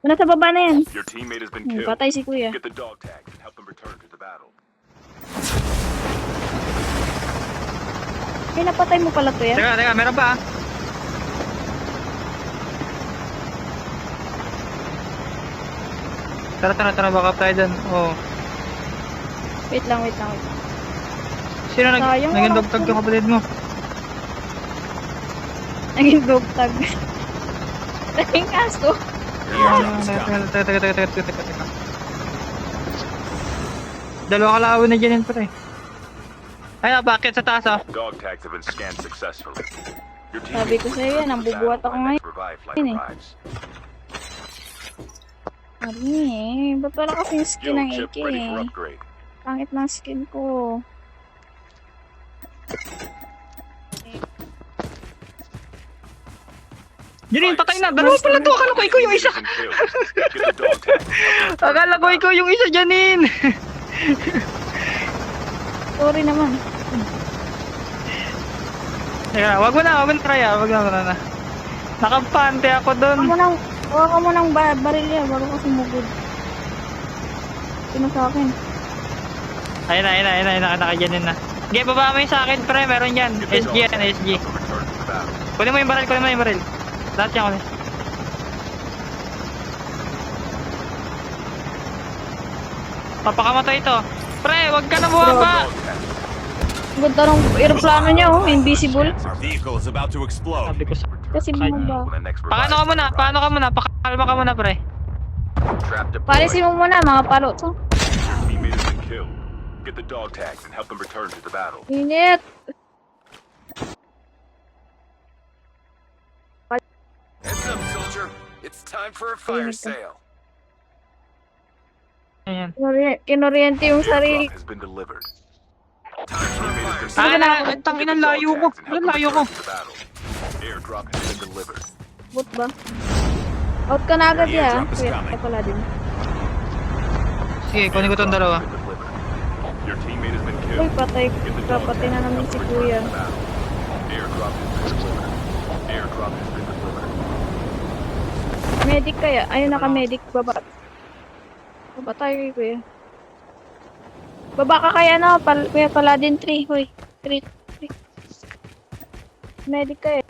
Nasa baba na yan. Your teammate has been killed. Patay si kuya. Get the dog tags and help them return to the battle. Ay, napatay mo pala to yan. Teka, meron pa. Tara, baka tayo dyan. Oo. Wait lang. Sino Sayang, naging wala dogtag ko. yung kapatid mo? Naging dog tag. Naging aso. Teka. Dalawa kalawin na dyan yun pare. Ay, bakit sa taas ah? Dog tags have been scanned successfully. Your Sabi ko sa'yo yan, ang bubuhat ako ngayon. Revive flight Yun eh. arrives. Ari, ba't wala kasing skin ng Skill chip AK ready for eh? upgrade. Pangit ng skin ko. Yun patay na. Dalawa pala to. Akala ko ikaw yung isa. Get the dog tags. Akala ko ikaw yung isa dyanin. Sorry naman. Teka, wag mo na try ah. Wag na. Nakampante ako dun. Huwag ka mo ng baril yan, bago ka sumugod. Sino sa akin? Ayun na. Nakadyanin na. Sige, baba mo yung sa akin pre. Meron yan. SG yan, SG. Return to the battle. Kunin mo yung baril. Lahat yan kunin. Papakamatay ito. Pre, wag ka na bumaba. Dog tags. Ganda ng aeroplano niya oh, invisible. Our vehicle is about to explode. Sabi ko sa... Kasi bumaba. When the next Paano ka muna? Pakalma ka muna pre. Trap deployed. Palisin mo muna mga palo to. Your teammate has been killed. Get the dog tags and help them return to the battle. Init! Heads up, soldier. It's time for a fire sale. Ayan. Kinuryente yung sarili. Airdrop has been delivered. Time for a fire Teammate sale. Ang tangin ang layo ko. Ang layo ko. Airdrop has been delivered. Bot ba? Out ka na agad The ya. airdrop is Kuya, coming. ka pala din. Sige, kunin ko tong dalawa. Airdrop has been delivered. Your teammate has been Uy, killed. patay. Get the dog Patay na tags and naman help si them return kuya. to the battle. Airdrop has been delivered. Airdrop has been delivered. Medic kaya? Ayun, naka-medic. Baba. Baba tayo kay kuya. Baba ka kaya na. Kuya Paladin 3. Hoy. 3. Medic kaya.